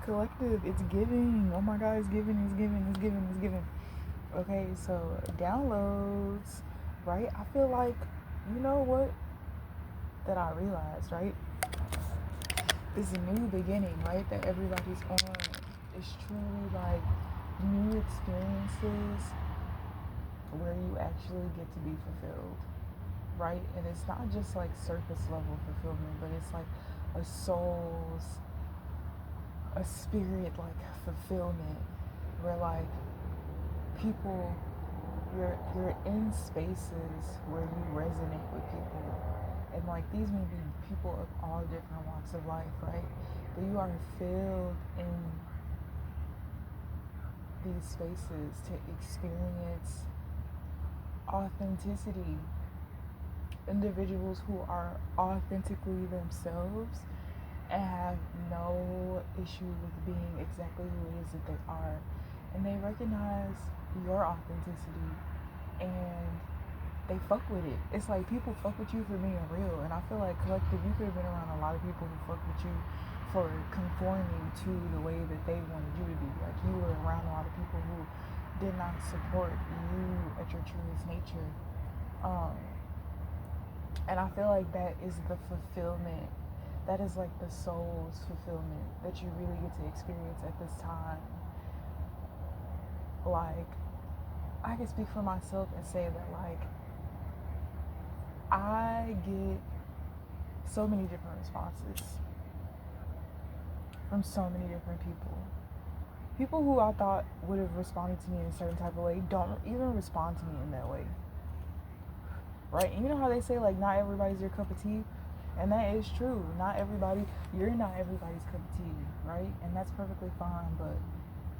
Collective, it's giving. Oh my god, it's giving, it's giving, it's giving, it's giving. Okay, so downloads, right? I feel like, you know what? That I realized, right? This new beginning, right? That everybody's on. It's truly like new experiences where you actually get to be fulfilled, right? And it's not just like surface level fulfillment, but it's like a soul's, a spirit like fulfillment where like people, you're in spaces where you resonate with people, and like these may be people of all different walks of life, right? But you are filled in these spaces to experience authenticity, individuals who are authentically themselves and have no issue with being exactly who it is that they are. And they recognize your authenticity and they fuck with it. It's like people fuck with you for being real. And I feel like collective, you could have been around a lot of people who fuck with you for conforming to the way that they wanted you to be. Like you were around a lot of people who did not support you at your truest nature. Um, and I feel like that is the fulfillment. That is like the soul's fulfillment that you really get to experience at this time. Like, I can speak for myself and say that, like, I get so many different responses from so many different people. People who I thought would have responded to me in a certain type of way don't even respond to me in that way. Right? And you know how they say, like, not everybody's your cup of tea? And that is true. You're not everybody's cup of tea, right? And that's perfectly fine, but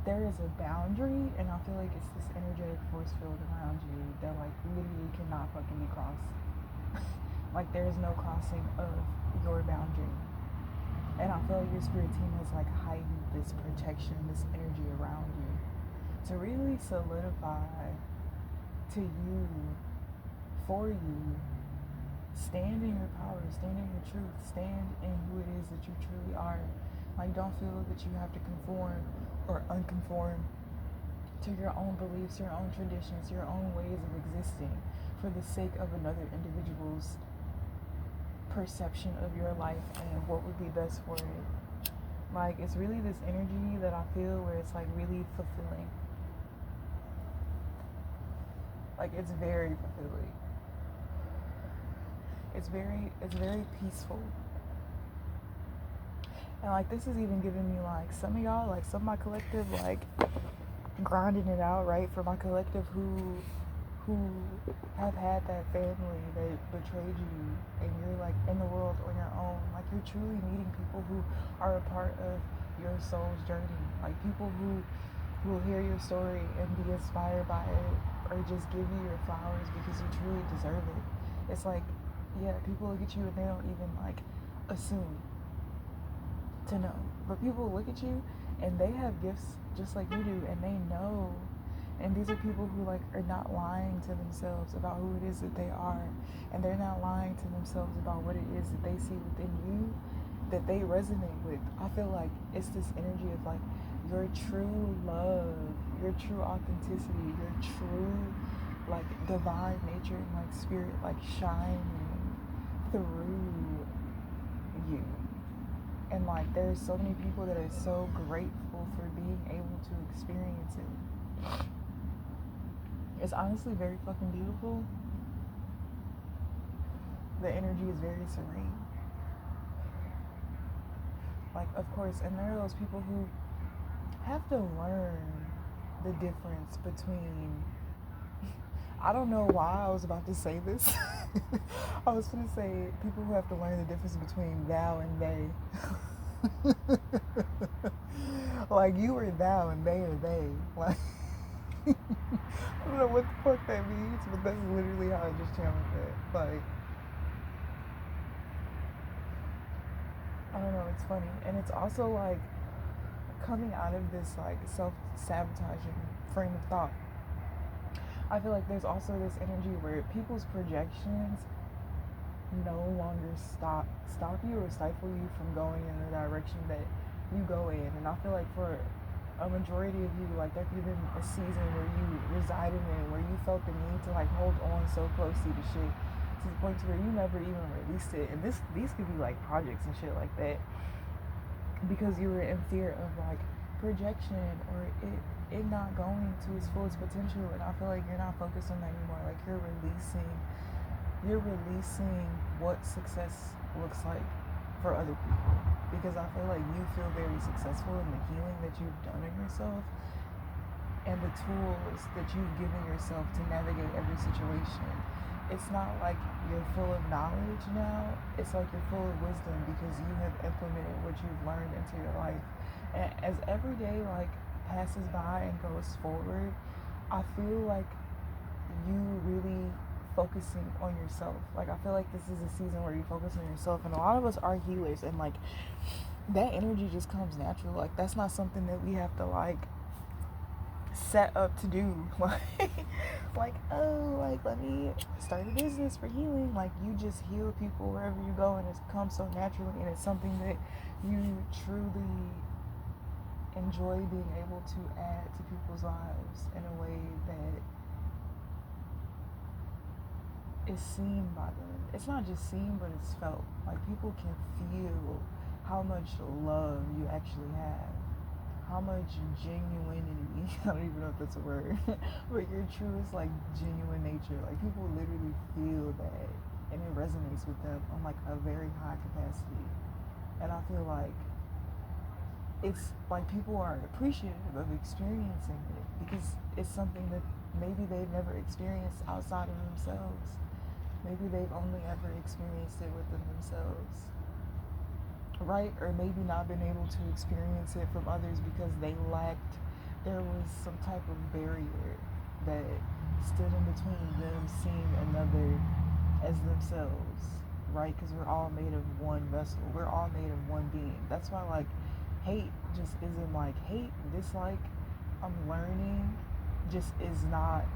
there is a boundary, and I feel like it's this energetic force field around you that, like, literally cannot fucking be crossed. Like, there is no crossing of your boundary. And I feel like your spirit team has, like, heightened this protection, this energy around you to really solidify to you, for you, stand in your power, stand in your truth, stand in who it is that you truly are. Like, don't feel that you have to conform or unconform to your own beliefs, your own traditions, your own ways of existing for the sake of another individual's perception of your life and what would be best for it. Like, it's really this energy that I feel where it's like really fulfilling. Like, it's very fulfilling. It's very peaceful. And like this is even giving me like some of y'all, like some of my collective, like grinding it out, right? For my collective who have had that family that betrayed you and you're like in the world on your own. Like you're truly meeting people who are a part of your soul's journey. Like people who will hear your story and be inspired by it or just give you your flowers because you truly deserve it. It's like, yeah, people look at you and they don't even like assume to know. But people look at you and they have gifts just like you do and they know. And these are people who like are not lying to themselves about who it is that they are. And they're not lying to themselves about what it is that they see within you that they resonate with. I feel like it's this energy of like your true love, your true authenticity, your true like divine nature and like spirit like shining through you. And like there's so many people that are so grateful for being able to experience it. It's honestly very fucking beautiful. The energy is very serene. Like, of course, and there are those people who have to learn the difference between, I don't know why I was about to say this. I was going to say people who have to learn the difference between thou and they. Like, you are thou and they are they. Like, I don't know what the fuck that means, but that's literally how I just channeled it. Like, I don't know, it's funny. And it's also like coming out of this like self-sabotaging frame of thought. I feel like there's also this energy where people's projections no longer stop you or stifle you from going in the direction that you go in. And I feel like for a majority of you, like there could have been a season where you resided in, where you felt the need to like hold on so closely to shit to the point to where you never even released it. And these could be like projects and shit like that because you were in fear of like projection or it not going to its fullest potential. And I feel like you're not focused on that anymore. Like you're releasing what success looks like for other people, because I feel like you feel very successful in the healing that you've done in yourself and the tools that you've given yourself to navigate every situation. It's not like you're full of knowledge now, it's like you're full of wisdom because you have implemented what you've learned into your life. And as every day like passes by and goes forward, I feel like you really focusing on yourself. Like I feel like this is a season where you focus on yourself, and a lot of us are healers, and like that energy just comes natural. Like that's not something that we have to like set up to do. Like oh, like let me start a business for healing. Like you just heal people wherever you go, and it comes so naturally, and it's something that you truly enjoy being able to add to people's lives in a way that is seen by them. It's not just seen, but it's felt. Like people can feel how much love you actually have, how much genuinity, I don't even know if that's a word, but your truest like genuine nature. Like people literally feel that, and it resonates with them on like a very high capacity. And I feel like it's like people are appreciative of experiencing it because it's something that maybe they've never experienced outside of themselves. Maybe they've only ever experienced it within themselves, right? Or maybe not been able to experience it from others because there was some type of barrier that stood in between them seeing another as themselves, right? Because we're all made of one vessel. We're all made of one being. That's why, like, hate just isn't like hate. Dislike, I'm learning, just is not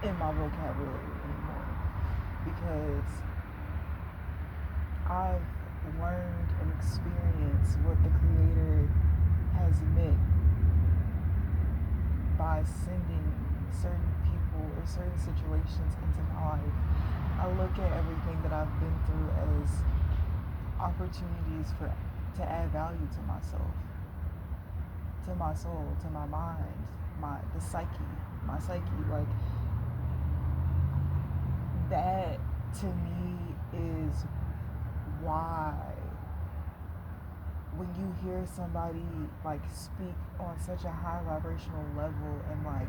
in my vocabulary anymore because I've learned and experienced what the Creator has meant by sending certain people or certain situations into my life. I look at everything that I've been through as opportunities to add value to myself, to my soul, to my mind, the psyche, my psyche. Like that to me is why when you hear somebody like speak on such a high vibrational level and like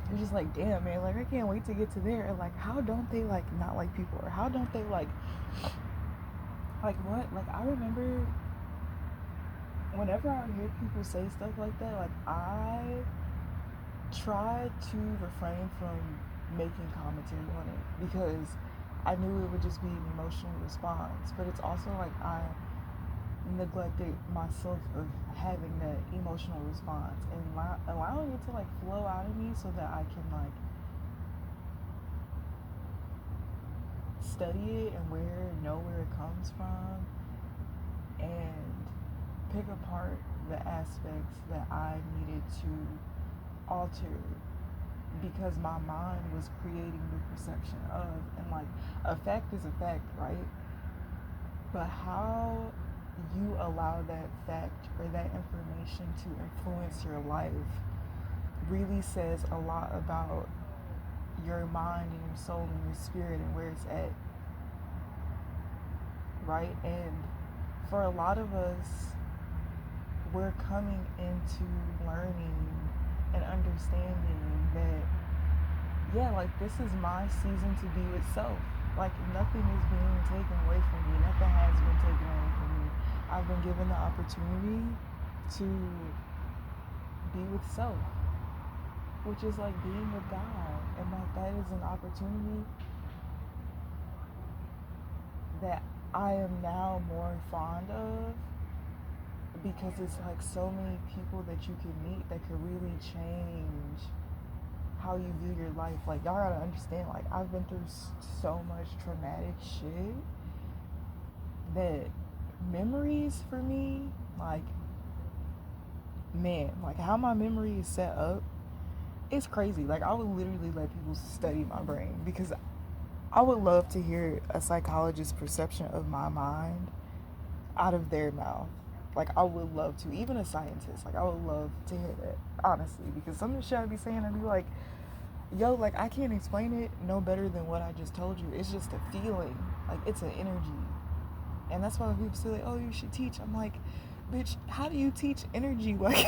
you're just like, damn man, like I can't wait to get to there. And like how don't they like not like people, or how don't they like what? Like I remember whenever I hear people say stuff like that, like I try to refrain from making commentary on it because I knew it would just be an emotional response. But it's also like I neglected myself of having that emotional response and allowing it to like flow out of me so that I can like study it and know where it comes from and pick apart the aspects that I needed to alter because my mind was creating the perception of, and like a fact is a fact, right? But how you allow that fact or that information to influence your life really says a lot about your mind and your soul and your spirit and where it's at, right? And for a lot of us, we're coming into learning and understanding that, yeah, like this is my season to be with self. Like nothing is being taken away from me. Nothing has been taken away from me. I've been given the opportunity to be with self, which is like being with God. And like that is an opportunity that I am now more fond of because it's like so many people that you can meet that could really change how you view your life. Like y'all gotta understand, like I've been through so much traumatic shit that memories for me, like, man, like how my memory is set up, it's crazy. Like, I would literally let people study my brain because I would love to hear a psychologist's perception of my mind out of their mouth. Like, I would love to, even a scientist, like, I would love to hear that, honestly, because some of the shit I'd be saying, I'd be like, yo, like, I can't explain it no better than what I just told you. It's just a feeling, like, it's an energy. And that's why when people say, like, oh, you should teach, I'm like, bitch, how do you teach energy? Like,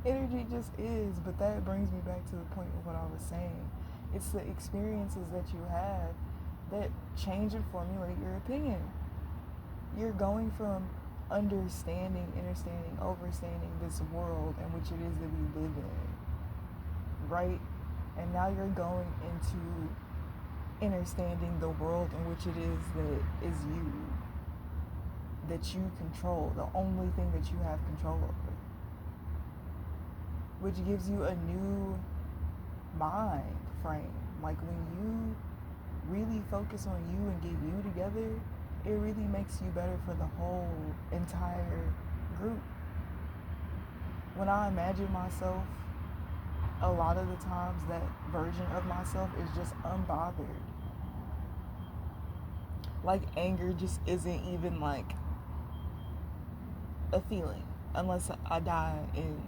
energy just is. But that brings me back to the point of what I was saying. It's the experiences that you have that change and formulate your opinion. You're going from understanding, understanding, overstanding this world in which it is that we live in, right? And now you're going into understanding the world in which it is that is you, that you control, the only thing that you have control over, which gives you a new mind frame. Like, when you really focus on you and get you together, it really makes you better for the whole entire group. When I imagine myself, a lot of the times that version of myself is just unbothered. Like, anger just isn't even like a feeling unless I die in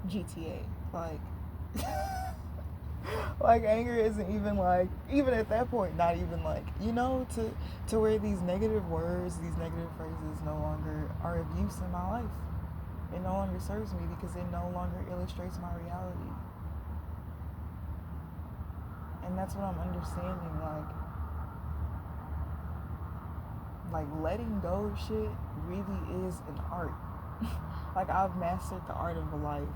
GTA. Like, like, anger isn't even like, even at that point, not even like, to where these negative words, these negative phrases no longer are of use in my life. It no longer serves me because it no longer illustrates my reality. And that's what I'm understanding. Like letting go of shit really is an art. Like, I've mastered the art of life.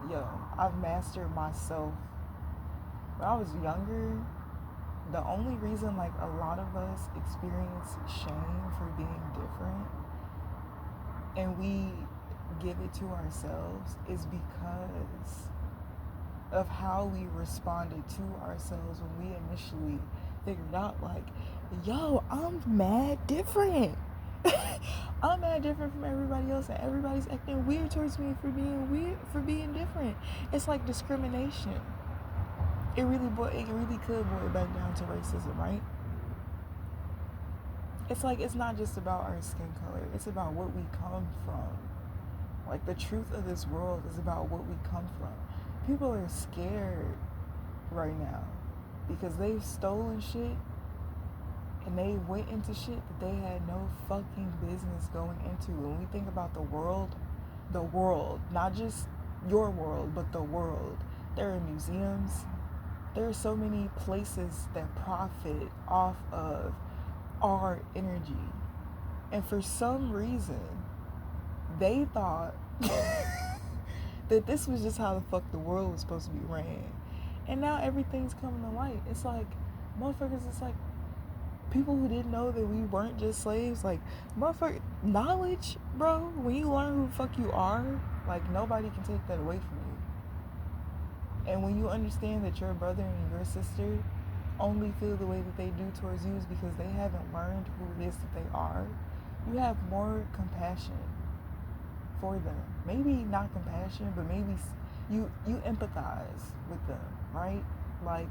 Yo, I've mastered myself. When I was younger, the only reason, like, a lot of us experience shame for being different and we give it to ourselves is because of how we responded to ourselves when we initially figured out, like, yo, I'm mad different. I'm mad different from everybody else, and everybody's acting weird towards me for being weird, for being different. It's like discrimination. It really could boil back down to racism, right? It's like, it's not just about our skin color. It's about what we come from. Like, the truth of this world is about what we come from. People are scared right now because they've stolen shit and they went into shit that they had no fucking business going into. When we think about the world, not just your world, but the world. There are museums. There are so many places that profit off of our energy. And for some reason, they thought that this was just how the fuck the world was supposed to be ran. And now everything's coming to light. It's like, motherfuckers, it's like, people who didn't know that we weren't just slaves, like, motherfucker, knowledge, bro, when you learn who the fuck you are, like, nobody can take that away from you. And when you understand that your brother and your sister only feel the way that they do towards you is because they haven't learned who it is that they are, you have more compassion for them. Maybe not compassion, but maybe you empathize with them, right? Like,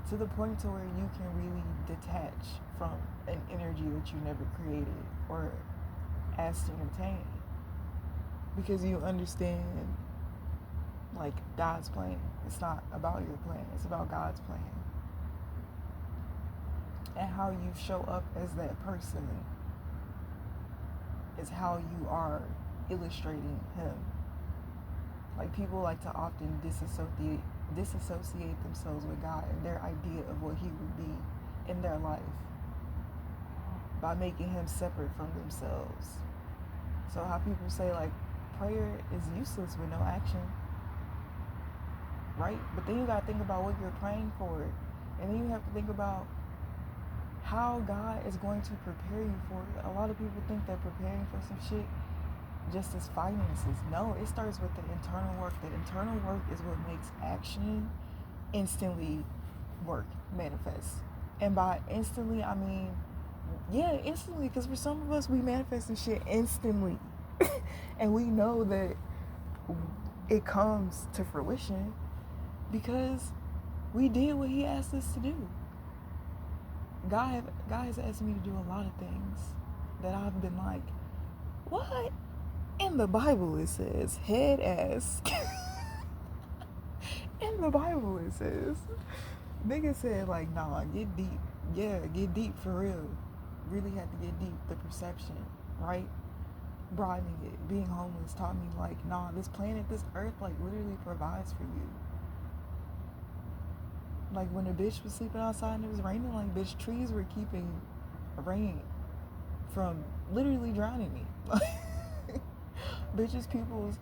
to the point to where you can really detach from an energy that you never created or asked to obtain, because you understand, like, God's plan. It's not about your plan, it's about God's plan. And how you show up as that person is how you are illustrating him. Like, people like to often disassociate themselves with God and their idea of what he would be in their life by making him separate from themselves. So how people say, like, prayer is useless with no action, right? But then you gotta think about what you're praying for, and then you have to think about how God is going to prepare you for it. A lot of people think that preparing for some shit just as finances. No, it starts with the internal work. The internal work is what makes action instantly work, manifest. And by instantly, I mean Yeah, instantly. Because for some of us, we manifest this shit instantly. And we know that it comes to fruition because we did what he asked us to do. God has asked me to do a lot of things that I've been like, what? In the Bible it says head ass. In the Bible it says. Nigga said like, nah, get deep. Yeah, get deep for real. Really had to get deep. The perception, right? Broadening it. Being homeless taught me like, nah, this planet, this earth like literally provides for you. Like when a bitch was sleeping outside and it was raining, like bitch, trees were keeping rain from literally drowning me. Bitches, people's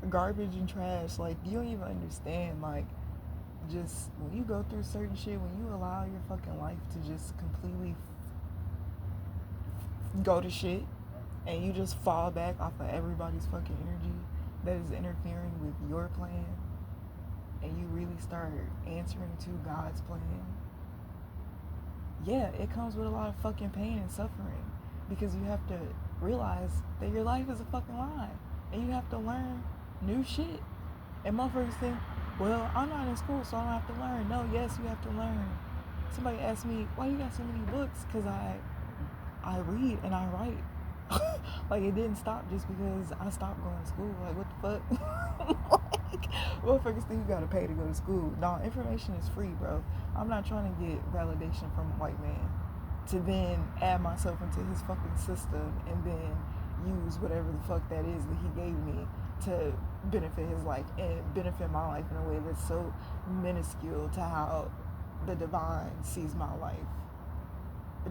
garbage and trash, like you don't even understand. Like just when you go through certain shit, when you allow your fucking life to just completely go to shit and you just fall back off of everybody's fucking energy that is interfering with your plan, and you really start answering to God's plan, yeah, it comes with a lot of fucking pain and suffering because you have to realize that your life is a fucking lie and you have to learn new shit. And motherfuckers think, well, I'm not in school, so I don't have to learn. No, yes, you have to learn. Somebody asked me, why you got so many books? Because I read and I write. Like, it didn't stop just because I stopped going to school. Like, what the fuck? Like, motherfuckers think you gotta pay to go to school. No, information is free, bro. I'm not trying to get validation from a white man to then add myself into his fucking system and then use whatever the fuck that is that he gave me to benefit his life and benefit my life in a way that's so minuscule to how the divine sees my life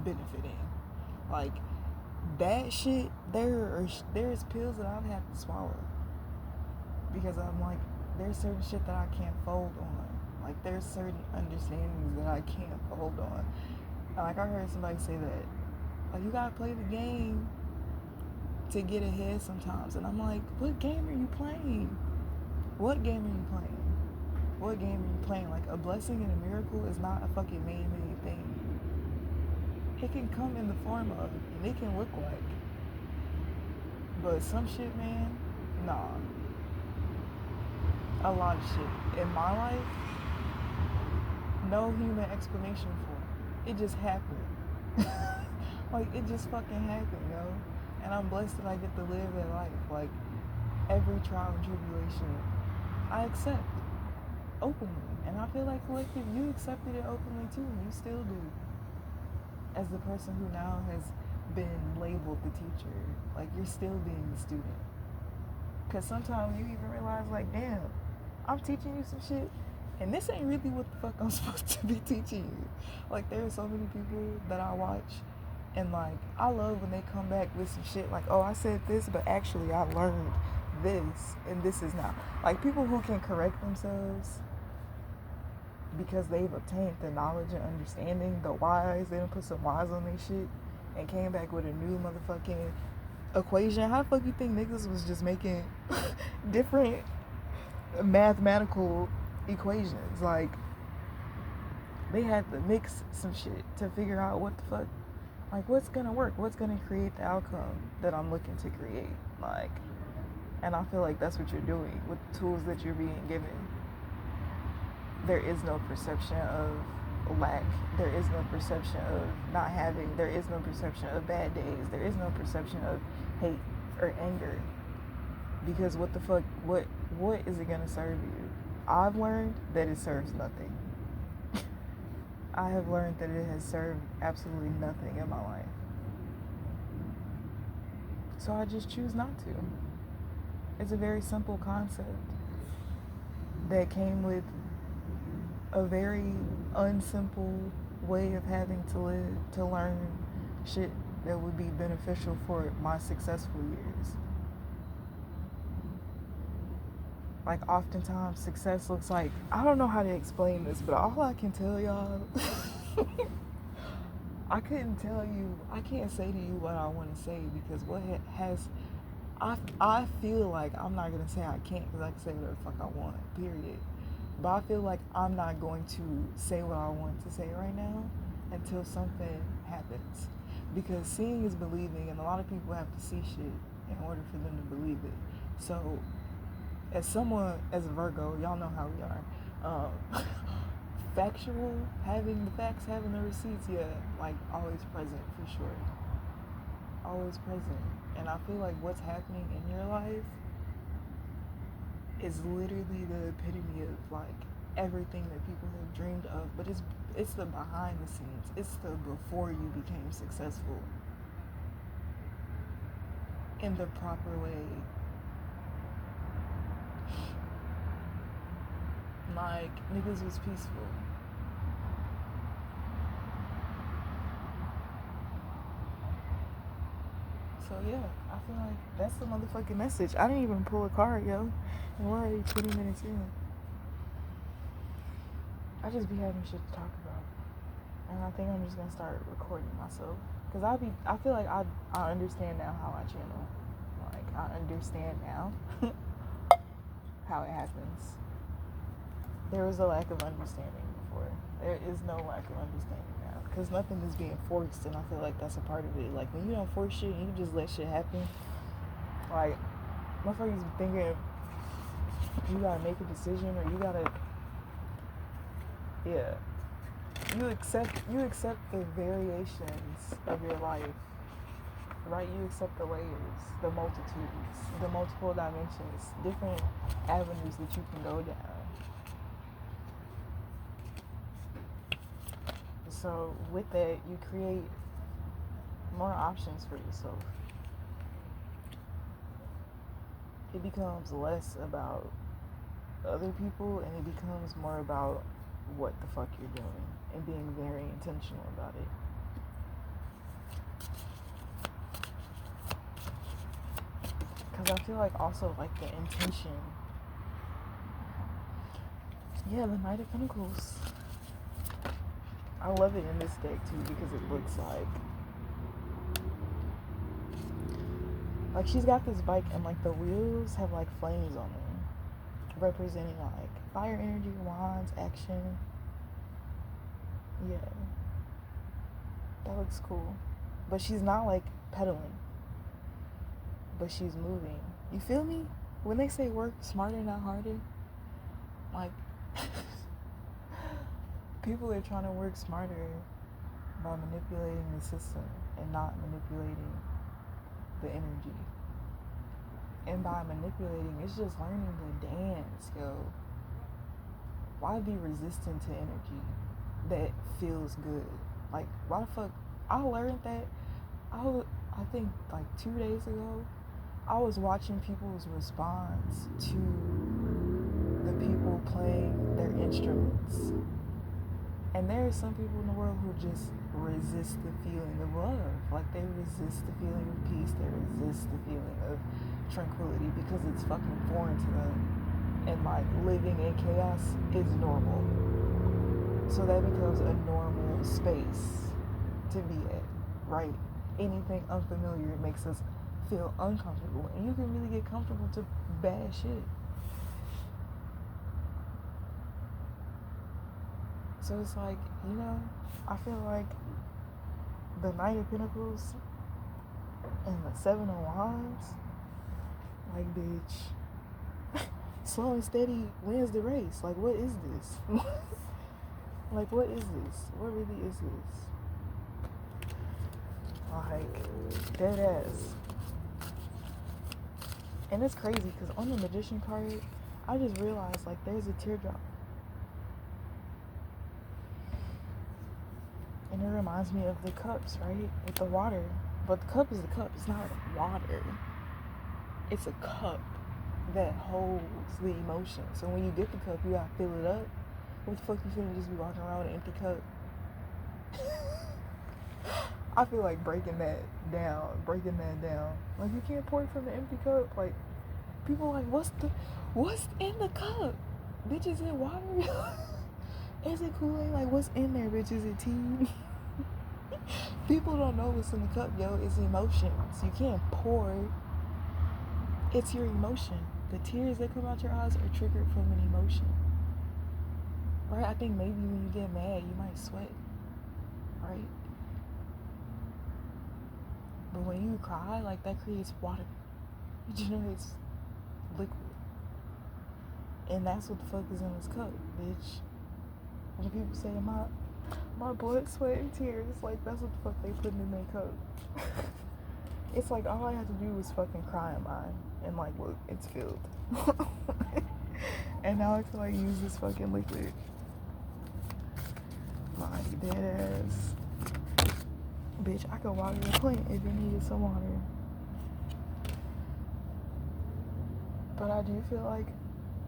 benefiting. Like that shit, there's pills that I've had to swallow because I'm like, there's certain shit that I can't fold on. Like there's certain understandings that I can't fold on. Like I heard somebody say that, like you gotta play the game to get ahead sometimes, and I'm like, what game are you playing? What game are you playing? What game are you playing? Like a blessing and a miracle is not a fucking man-made thing. It can come in the form of, and it can look like, but some shit, man, nah. A lot of shit in my life, no human explanation for it. It just happened. Like it just fucking happened, yo. And I'm blessed that I get to live that life. Like every trial and tribulation, I accept openly. And I feel like collective, you accepted it openly too, and you still do. As the person who now has been labeled the teacher, like you're still being the student. Cause sometimes you even realize, like, damn, I'm teaching you some shit, and this ain't really what the fuck I'm supposed to be teaching you. Like, there are so many people that I watch, and like, I love when they come back with some shit like, oh, I said this, but actually I learned this, and this is not. Like, people who can correct themselves because they've obtained the knowledge and understanding, the whys, they done put some whys on their shit, and came back with a new motherfucking equation. How the fuck you think niggas was just making different mathematical equations? Like, they had to mix some shit to figure out what the fuck, like, what's gonna work, what's gonna create the outcome that I'm looking to create. Like, and I feel like that's what you're doing with the tools that you're being given. There is no perception of lack. There is no perception of not having. There is no perception of bad days. There is no perception of hate or anger. Because what the fuck, what is it gonna serve you? I've learned that it serves nothing. I have learned that it has served absolutely nothing in my life. So I just choose not to. It's a very simple concept that came with a very unsimple way of having to live, to learn shit that would be beneficial for my successful years. Like, oftentimes success looks like, I don't know how to explain this, but all I can tell y'all I couldn't tell you, I can't say to you what I want to say, because what has I feel like, I'm not gonna say I can't, because I can say whatever the fuck I want, period. But I feel like I'm not going to say what I want to say right now until something happens. Because seeing is believing, and a lot of people have to see shit in order for them to believe it. So, as someone, as a Virgo, y'all know how we are. Factual, having the facts, having the receipts, yeah, like always present for sure. Always present. And I feel like what's happening in your life is literally the epitome of like everything that people have dreamed of, but it's the behind the scenes. It's the before you became successful in the proper way. Like, niggas was peaceful. So yeah, I feel like that's the motherfucking message. I didn't even pull a card, yo, and we're already 20 minutes in. I just be having shit to talk about, and I think I'm just gonna start recording myself, cause I feel like I understand now how I channel. Like, I understand now how it happens. There was a lack of understanding before. There is no lack of understanding now, because nothing is being forced, and I feel like that's a part of it. Like, when you don't force shit and you just let shit happen, like, motherfuckers be thinking you gotta make a decision, or you gotta, yeah, you accept the variations of your life, right? You accept the layers, the multitudes, the multiple dimensions, different avenues that you can go down. So with that, you create more options for yourself. It becomes less about other people, and it becomes more about what the fuck you're doing, and being very intentional about it. Because I feel like also, like, the intention. Yeah, the Knight of Pentacles. I love it in this deck too, because it looks like she's got this bike, and like the wheels have like flames on them, representing like fire energy, wands, action. Yeah, that looks cool. But she's not like pedaling, but she's moving. You feel me? When they say work smarter, not harder, like people are trying to work smarter by manipulating the system and not manipulating the energy. And by manipulating, it's just learning to dance, yo. Why be resistant to energy that feels good? Like, why the fuck? I learned that, I think like 2 days ago, I was watching people's response to the people playing their instruments. And there are some people in the world who just resist the feeling of love. Like, they resist the feeling of peace. They resist the feeling of tranquility because it's fucking foreign to them. And, like, living in chaos is normal. So that becomes a normal space to be at, right? Anything unfamiliar makes us feel uncomfortable. And you can really get comfortable to bad shit. So it's like, you know, I feel like the Knight of Pentacles and the Seven of Wands, like, bitch, slow and steady wins the race. Like, what is this? Like, what is this? What really is this? Like, dead ass. And it's crazy, because on the Magician card, I just realized, like, there's a teardrop. And it reminds me of the cups, right? With the water. But the cup is the cup. It's not water. It's a cup that holds the emotion. So when you get the cup, you gotta fill it up. What the fuck you finna just be walking around with an empty cup? I feel like breaking that down. Like, you can't pour it from the empty cup. Like, people are like, what's in the cup? Bitch, is it water? Is it Kool-Aid? Like, what's in there, bitch? Is it tea? People don't know what's in the cup, yo. It's emotions. You can't pour. It's your emotion. The tears that come out your eyes are triggered from an emotion. Right? I think maybe when you get mad, you might sweat. Right? But when you cry, like, that creates water. It generates liquid. And that's what the fuck is in this cup, bitch. When people say my blood, sweat, and tears, like, that's what the fuck they put in their cup. It's like all I had to do was fucking cry in mine, and like, look, it's filled. And now I can like use this fucking liquid. Like, dead ass. Bitch, I could water the plant if it needed some water. But I do feel like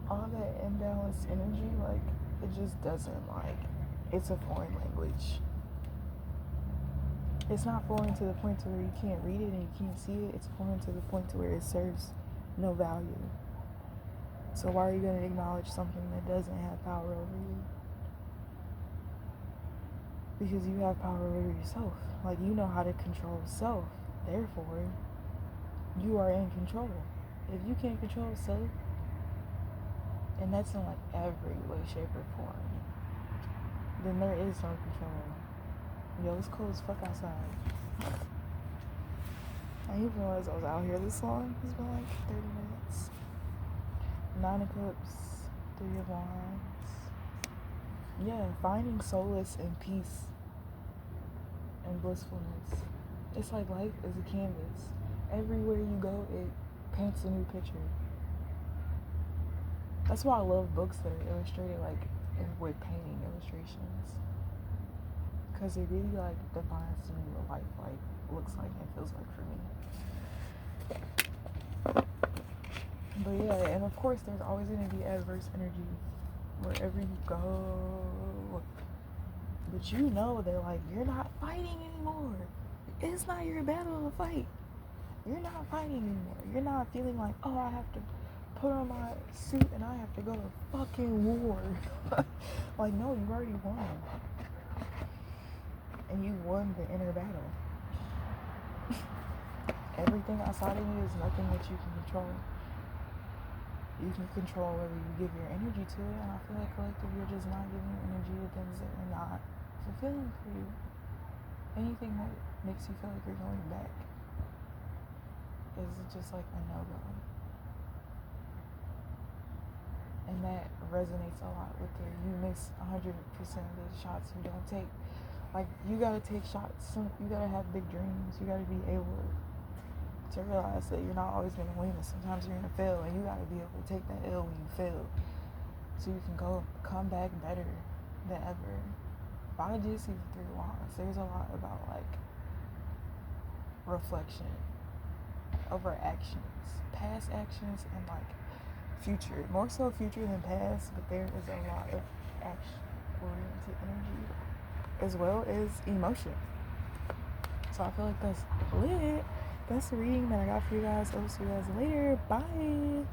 all that imbalanced energy, like, it just doesn't, like, it's a foreign language. It's not foreign to the point to where you can't read it and you can't see it. It's foreign to the point to where it serves no value. So why are you going to acknowledge something that doesn't have power over you? Because you have power over yourself. Like, you know how to control self. Therefore, you are in control. If you can't control self, and that's in like every way, shape, or form, then there is no control. Yo, it's cold as fuck outside. I didn't even realize I was out here this long. It's been like 30 minutes. 9 of Cups, 3 of Wands. Yeah, finding solace and peace and blissfulness. It's like life is a canvas. Everywhere you go, it paints a new picture. That's why I love books that are illustrated like with painting illustrations. Because it really like defines to me what life like looks like and feels like for me. But yeah, and of course there's always going to be adverse energy wherever you go. But you know that like you're not fighting anymore. It's not your battle to fight. You're not fighting anymore. You're not feeling like, oh, I have to put on my suit and I have to go to fucking war. Like, no, you already won. And you won the inner battle. Everything outside of you is nothing that you can control. You can control whether you give your energy to it, and I feel like collective, you're just not giving your energy to things that are not fulfilling for you. Anything that makes you feel like you're going back is just like a no-go. And that resonates a lot with you miss 100% of the shots you don't take. Like, you gotta take shots. You gotta have big dreams. You gotta be able to realize that you're not always gonna win, and sometimes you're gonna fail, and you gotta be able to take that L when you fail, so you can come back better than ever. But I do see the 3 of Wands. There's a lot about like reflection over actions, past actions, and like future. More so future than past, but there is a lot of action-oriented energy as well as emotion. So I feel like that's lit. That's the reading that I got for you guys. I'll see you guys later. Bye.